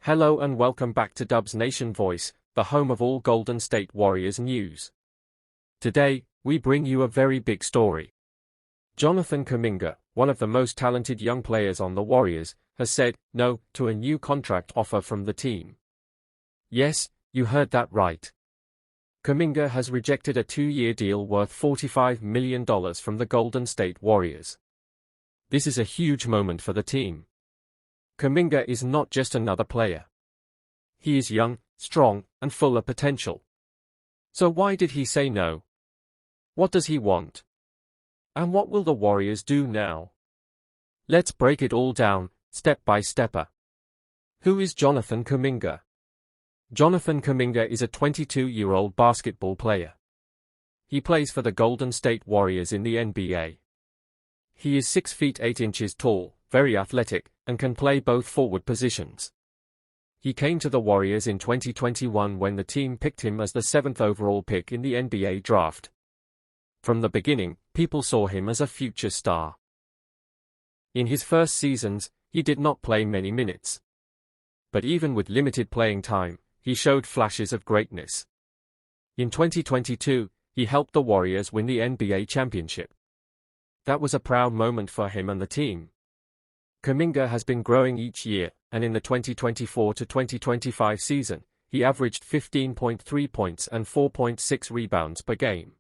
Hello and welcome back to Dubs Nation Voice, the home of all Golden State Warriors news. Today, we bring you a very big story. Jonathan Kuminga, one of the most talented young players on the Warriors, has said no to a new contract offer from the team. Yes, you heard that right. Kuminga has rejected a 2-year deal worth $45 million from the Golden State Warriors. This is a huge moment for the team. Kuminga is not just another player. He is young, strong, and full of potential. So why did he say no? What does he want? And what will the Warriors do now? Let's break it all down, step by stepper. Who is Jonathan Kuminga? Jonathan Kuminga is a 22-year-old basketball player. He plays for the Golden State Warriors in the NBA. He is 6 feet 8 inches tall, very athletic, and can play both forward positions. He came to the Warriors in 2021 when the team picked him as the 7th overall pick in the NBA draft. From the beginning, people saw him as a future star. In his first seasons, he did not play many minutes. But even with limited playing time, he showed flashes of greatness. In 2022, he helped the Warriors win the NBA championship. That was a proud moment for him and the team. Kuminga has been growing each year, and in the 2024 to 2025 season, he averaged 15.3 points and 4.6 rebounds per game.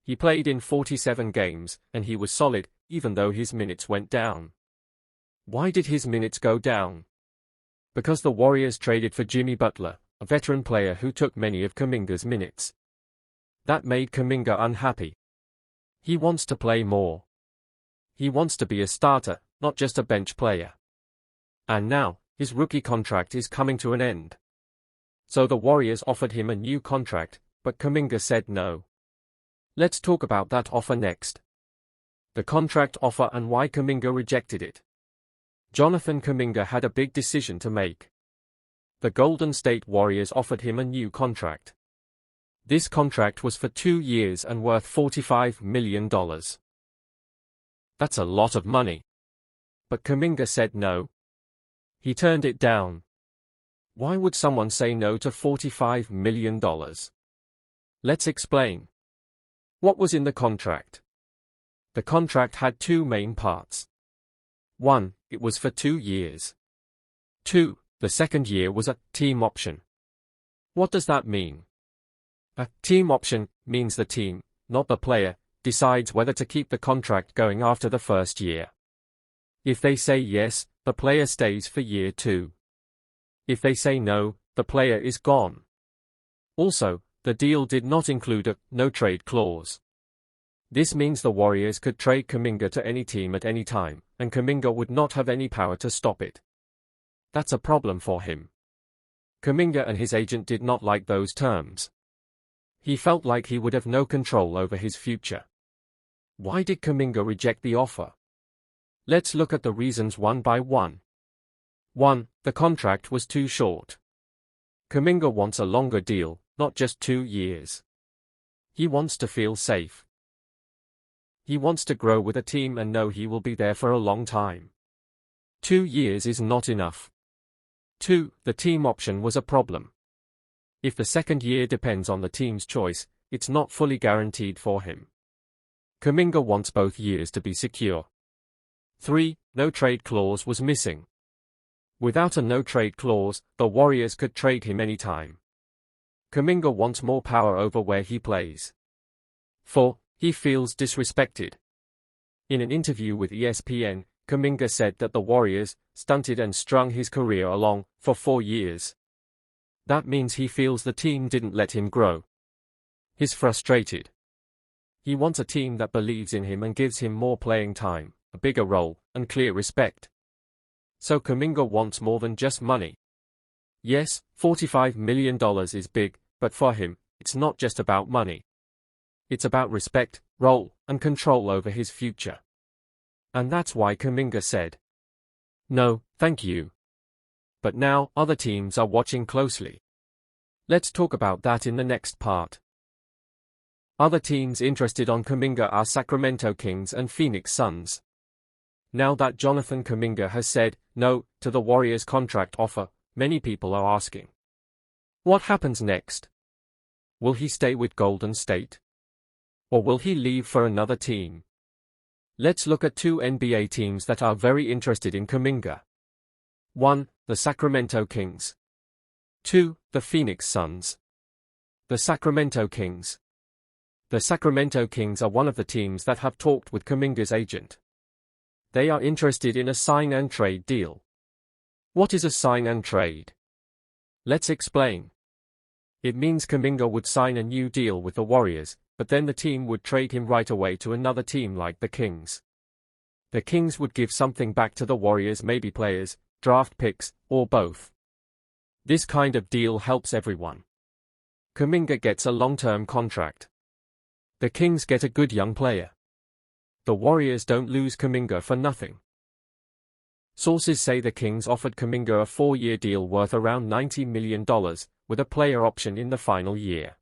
He played in 47 games, and he was solid, even though his minutes went down. Why did his minutes go down? Because the Warriors traded for Jimmy Butler, a veteran player who took many of Kuminga's minutes. That made Kuminga unhappy. He wants to play more. He wants to be a starter, not just a bench player. And now, his rookie contract is coming to an end. So the Warriors offered him a new contract, but Kuminga said no. Let's talk about that offer next. The contract offer and why Kuminga rejected it. Jonathan Kuminga had a big decision to make. The Golden State Warriors offered him a new contract. This contract was for 2 years and worth $45 million. That's a lot of money. But Kuminga said no. He turned it down. Why would someone say no to $45 million? Let's explain. What was in the contract? The contract had 2 main parts. 1, it was for 2 years. 2, the second year was a team option. What does that mean? A team option means the team, not the player, decides whether to keep the contract going after the first year. If they say yes, the player stays for year 2. If they say no, the player is gone. Also, the deal did not include a no-trade clause. This means the Warriors could trade Kuminga to any team at any time, and Kuminga would not have any power to stop it. That's a problem for him. Kuminga and his agent did not like those terms. He felt like he would have no control over his future. Why did Kuminga reject the offer? Let's look at the reasons one by one. 1. The contract was too short. Kuminga wants a longer deal, not just 2 years. He wants to feel safe. He wants to grow with a team and know he will be there for a long time. 2 years is not enough. 2. The team option was a problem. If the second year depends on the team's choice, it's not fully guaranteed for him. Kuminga wants both years to be secure. 3. No trade clause was missing. Without a no-trade clause, the Warriors could trade him anytime. Kuminga wants more power over where he plays. 4. He feels disrespected. In an interview with ESPN, Kuminga said that the Warriors stunted and strung his career along for 4 years. That means he feels the team didn't let him grow. He's frustrated. He wants a team that believes in him and gives him more playing time, a bigger role, and clear respect. So Kuminga wants more than just money. Yes, $45 million is big, but for him, it's not just about money. It's about respect, role, and control over his future. And that's why Kuminga said, "No, thank you." But now, other teams are watching closely. Let's talk about that in the next part. Other teams interested on Kuminga are Sacramento Kings and Phoenix Suns. Now that Jonathan Kuminga has said no to the Warriors' contract offer, Many people are asking, what happens next? Will he stay with Golden State? Or will he leave for another team? Let's look at two NBA teams that are very interested in Kuminga. 1. The Sacramento Kings. 2. The Phoenix Suns. The Sacramento Kings. The Sacramento Kings are one of the teams that have talked with Kuminga's agent. They are interested in a sign-and-trade deal. What is a sign-and-trade? Let's explain. It means Kuminga would sign a new deal with the Warriors, but then the team would trade him right away to another team like the Kings. The Kings would give something back to the Warriors, maybe players, draft picks, or both. This kind of deal helps everyone. Kuminga gets a long-term contract. The Kings get a good young player. The Warriors don't lose Kuminga for nothing. Sources say the Kings offered Kuminga a 4-year deal worth around $90 million, with a player option in the final year.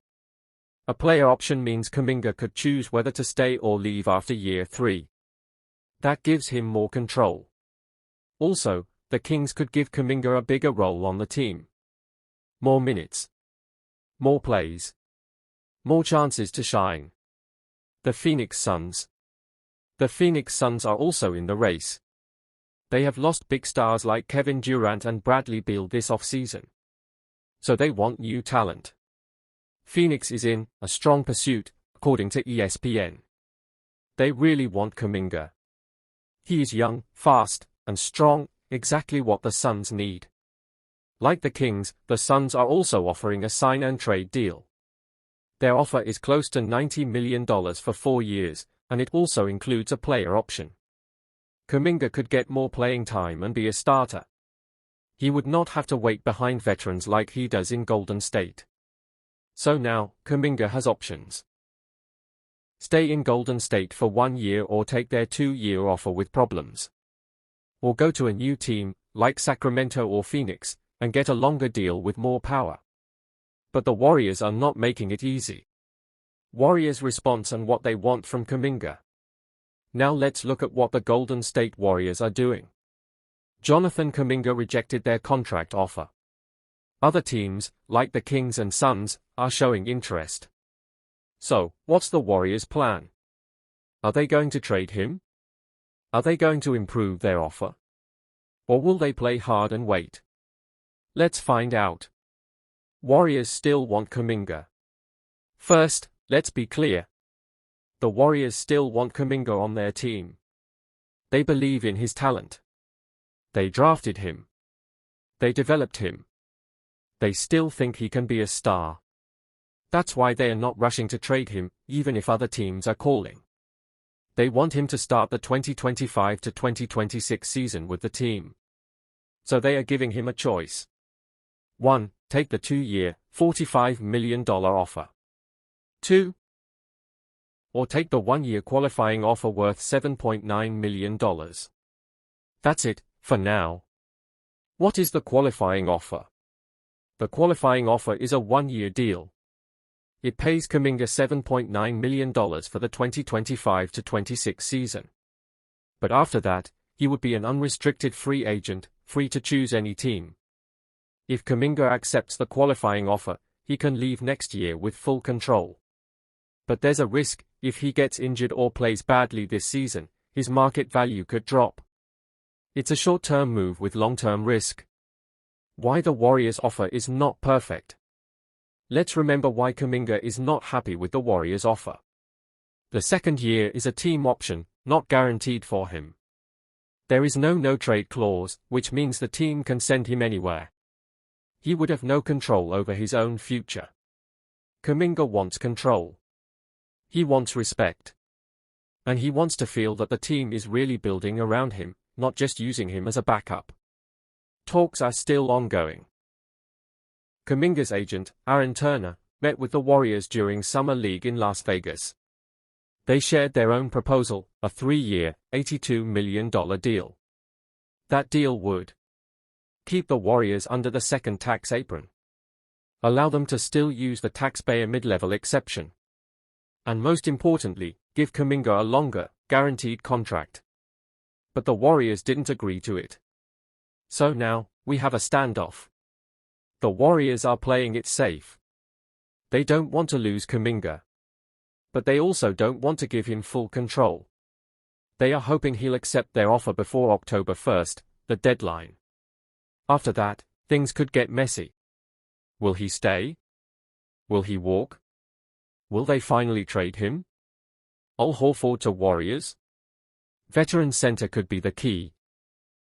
A player option means Kuminga could choose whether to stay or leave after year 3. That gives him more control. Also, the Kings could give Kuminga a bigger role on the team. More minutes. More plays. More chances to shine. The Phoenix Suns. The Phoenix Suns are also in the race. They have lost big stars like Kevin Durant and Bradley Beal this offseason. So they want new talent. Phoenix is in a strong pursuit, according to ESPN. They really want Kuminga. He is young, fast, and strong, exactly what the Suns need. Like the Kings, the Suns are also offering a sign-and-trade deal. Their offer is close to $90 million for 4 years, and it also includes a player option. Kuminga could get more playing time and be a starter. He would not have to wait behind veterans like he does in Golden State. So now, Kuminga has options. Stay in Golden State for 1 year or take their 2-year offer with problems. Or go to a new team, like Sacramento or Phoenix, and get a longer deal with more power. But the Warriors are not making it easy. Warriors' response and what they want from Kuminga. Now let's look at what the Golden State Warriors are doing. Jonathan Kuminga rejected their contract offer. Other teams, like the Kings and Suns, are showing interest. So, what's the Warriors' plan? Are they going to trade him? Are they going to improve their offer? Or will they play hard and wait? Let's find out. Warriors still want Kuminga. First, let's be clear. The Warriors still want Kuminga on their team. They believe in his talent. They drafted him. They developed him. They still think he can be a star. That's why they are not rushing to trade him, even if other teams are calling. They want him to start the 2025 to 2026 season with the team. So they are giving him a choice. 1. Take the 2-year, $45 million offer. 2. Or take the 1-year qualifying offer worth $7.9 million. That's it, for now. What is the qualifying offer? The qualifying offer is a 1-year deal. It pays Kuminga $7.9 million for the 2025 to 26 season. But after that, he would be an unrestricted free agent, free to choose any team. If Kuminga accepts the qualifying offer, he can leave next year with full control. But there's a risk, if he gets injured or plays badly this season, his market value could drop. It's a short-term move with long-term risk. Why the Warriors' offer is not perfect. Let's remember why Kuminga is not happy with the Warriors' offer. The second year is a team option, not guaranteed for him. There is no no-trade clause, which means the team can send him anywhere. He would have no control over his own future. Kuminga wants control. He wants respect. And he wants to feel that the team is really building around him, not just using him as a backup. Talks are still ongoing. Kuminga's agent, Aaron Turner, met with the Warriors during Summer League in Las Vegas. They shared their own proposal, a 3-year, $82 million deal. That deal would keep the Warriors under the second tax apron, allow them to still use the taxpayer mid-level exception, and most importantly, give Kuminga a longer, guaranteed contract. But the Warriors didn't agree to it. So now, we have a standoff. The Warriors are playing it safe. They don't want to lose Kuminga. But they also don't want to give him full control. They are hoping he'll accept their offer before October 1st, the deadline. After that, things could get messy. Will he stay? Will he walk? Will they finally trade him? Al Horford to Warriors? Veteran center could be the key.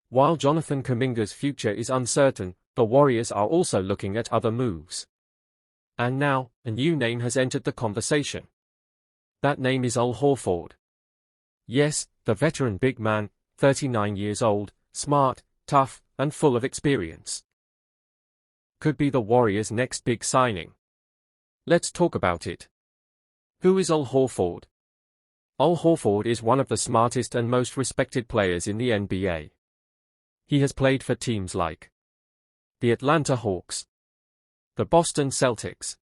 While Jonathan Kuminga's future is uncertain, the Warriors are also looking at other moves. And now, a new name has entered the conversation. That name is Al Horford. Yes, the veteran big man, 39 years old, smart, tough, and full of experience. Could be the Warriors' next big signing. Let's talk about it. Who is Al Horford? Al Horford is one of the smartest and most respected players in the NBA. He has played for teams like the Atlanta Hawks, the Boston Celtics,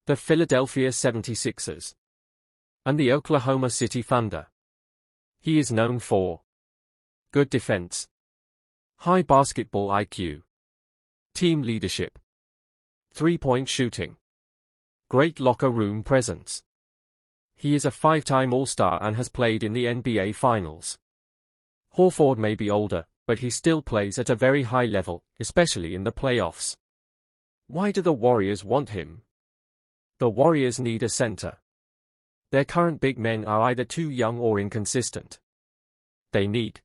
the Philadelphia 76ers, and the Oklahoma City Thunder. He is known for good defense, high basketball IQ, team leadership, three-point shooting, great locker room presence. He is a five-time All-Star and has played in the NBA Finals. Horford may be older, but he still plays at a very high level, especially in the playoffs. Why do the Warriors want him? The Warriors need a center. Their current big men are either too young or inconsistent. They need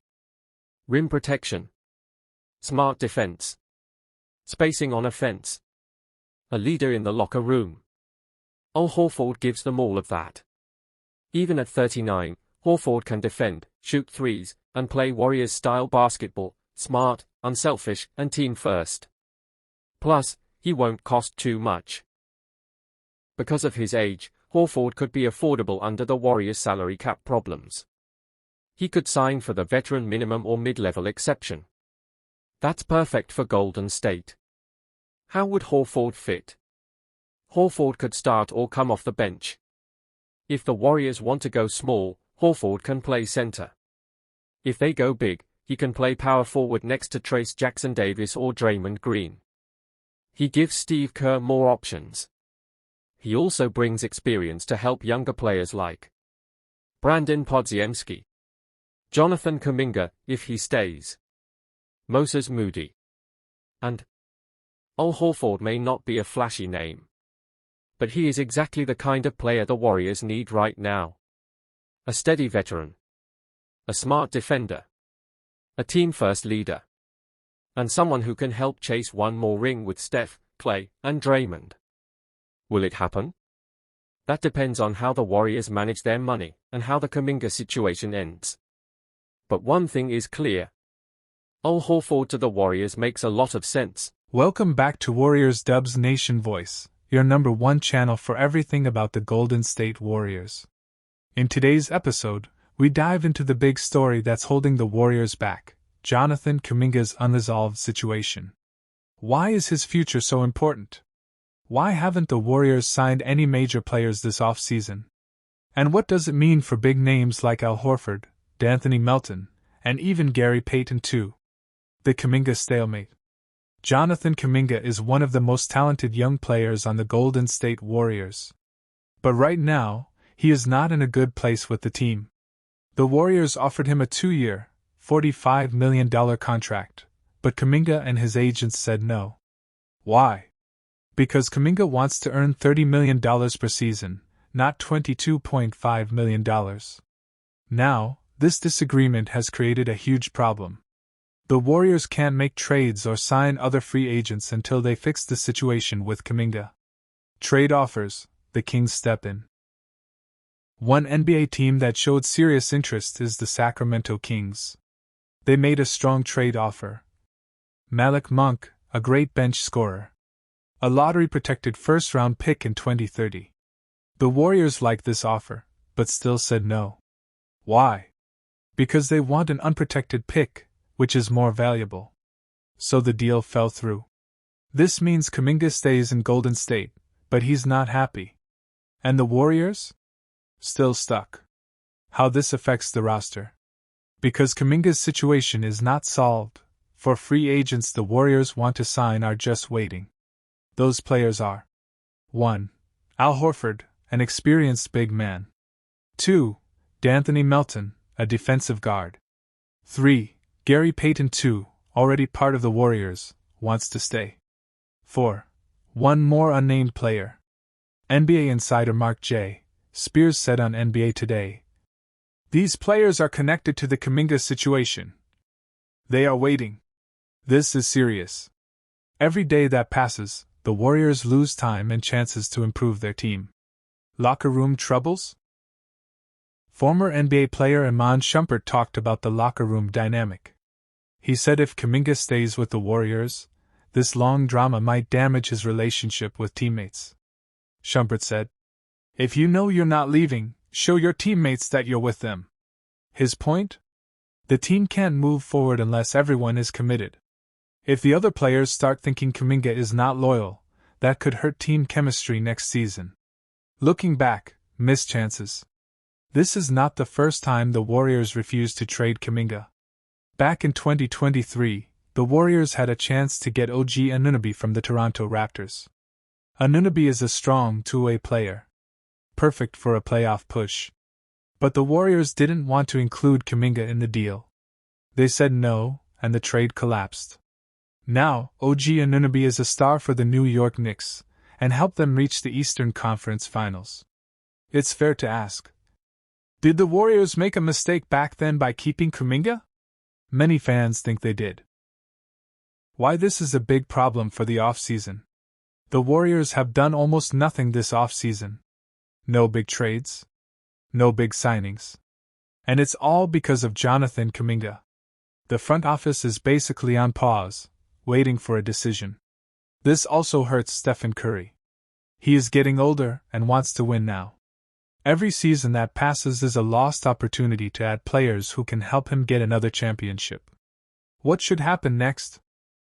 rim protection, smart defense, spacing on offense, a leader in the locker room. Al Horford gives them all of that. Even at 39, Horford can defend, shoot threes, and play Warriors-style basketball, smart, unselfish, and team-first. Plus, he won't cost too much. Because of his age, Horford could be affordable under the Warriors' salary cap problems. He could sign for the veteran minimum or mid-level exception. That's perfect for Golden State. How would Horford fit? Horford could start or come off the bench. If the Warriors want to go small, Horford can play center. If they go big, he can play power forward next to Trace Jackson-Davis or Draymond Green. He gives Steve Kerr more options. He also brings experience to help younger players like Brandon Podziemski, Jonathan Kuminga, if he stays, Moses Moody. And Al Horford may not be a flashy name, but he is exactly the kind of player the Warriors need right now. A steady veteran, a smart defender, a team-first leader, and someone who can help chase one more ring with Steph, Klay, and Draymond. Will it happen? That depends on how the Warriors manage their money and how the Kuminga situation ends. But one thing is clear. Al Horford to the Warriors makes a lot of sense. Welcome back to Warriors Dubs Nation Voice, your #1 channel for everything about the Golden State Warriors. In today's episode, we dive into the big story that's holding the Warriors back, Jonathan Kuminga's unresolved situation. Why is his future so important? Why haven't the Warriors signed any major players this offseason? And what does it mean for big names like Al Horford, D'Anthony Melton, and even Gary Payton too? The Kuminga stalemate. Jonathan Kuminga is one of the most talented young players on the Golden State Warriors. But right now, he is not in a good place with the team. The Warriors offered him a 2-year, $45 million contract, but Kuminga and his agents said no. Why? Because Kuminga wants to earn $30 million per season, not $22.5 million. Now, this disagreement has created a huge problem. The Warriors can't make trades or sign other free agents until they fix the situation with Kuminga. Trade offers, the Kings step in. One NBA team that showed serious interest is the Sacramento Kings. They made a strong trade offer. Malik Monk, a great bench scorer. A lottery-protected first-round pick in 2030. The Warriors liked this offer, but still said no. Why? Because they want an unprotected pick, which is more valuable. So the deal fell through. This means Kuminga stays in Golden State, but he's not happy. And the Warriors? Still stuck. How this affects the roster. Because Kuminga's situation is not solved, for free agents the Warriors want to sign are just waiting. Those players are 1. Al Horford, an experienced big man. 2. D'Anthony Melton, a defensive guard. 3. Gary Payton II, already part of the Warriors, wants to stay. 4. One more unnamed player. NBA insider Mark J. Spears said on NBA Today, "These players are connected to the Kuminga situation. They are waiting. This is serious." Every day that passes, the Warriors lose time and chances to improve their team. Locker room troubles? Former NBA player Iman Shumpert talked about the locker room dynamic. He said if Kuminga stays with the Warriors, this long drama might damage his relationship with teammates. Shumpert said, "If you know you're not leaving, show your teammates that you're with them." His point? The team can't move forward unless everyone is committed. If the other players start thinking Kuminga is not loyal, that could hurt team chemistry next season. Looking back, missed chances. This is not the first time the Warriors refused to trade Kuminga. Back in 2023, the Warriors had a chance to get OG Anunoby from the Toronto Raptors. Anunoby is a strong two-way player, perfect for a playoff push. But the Warriors didn't want to include Kuminga in the deal. They said no, and the trade collapsed. Now, OG Anunoby is a star for the New York Knicks, and helped them reach the Eastern Conference Finals. It's fair to ask, did the Warriors make a mistake back then by keeping Kuminga? Many fans think they did. Why this is a big problem for the offseason. The Warriors have done almost nothing this offseason. No big trades. No big signings. And it's all because of Jonathan Kuminga. The front office is basically on pause, waiting for a decision. This also hurts Stephen Curry. He is getting older and wants to win now. Every season that passes is a lost opportunity to add players who can help him get another championship. What should happen next?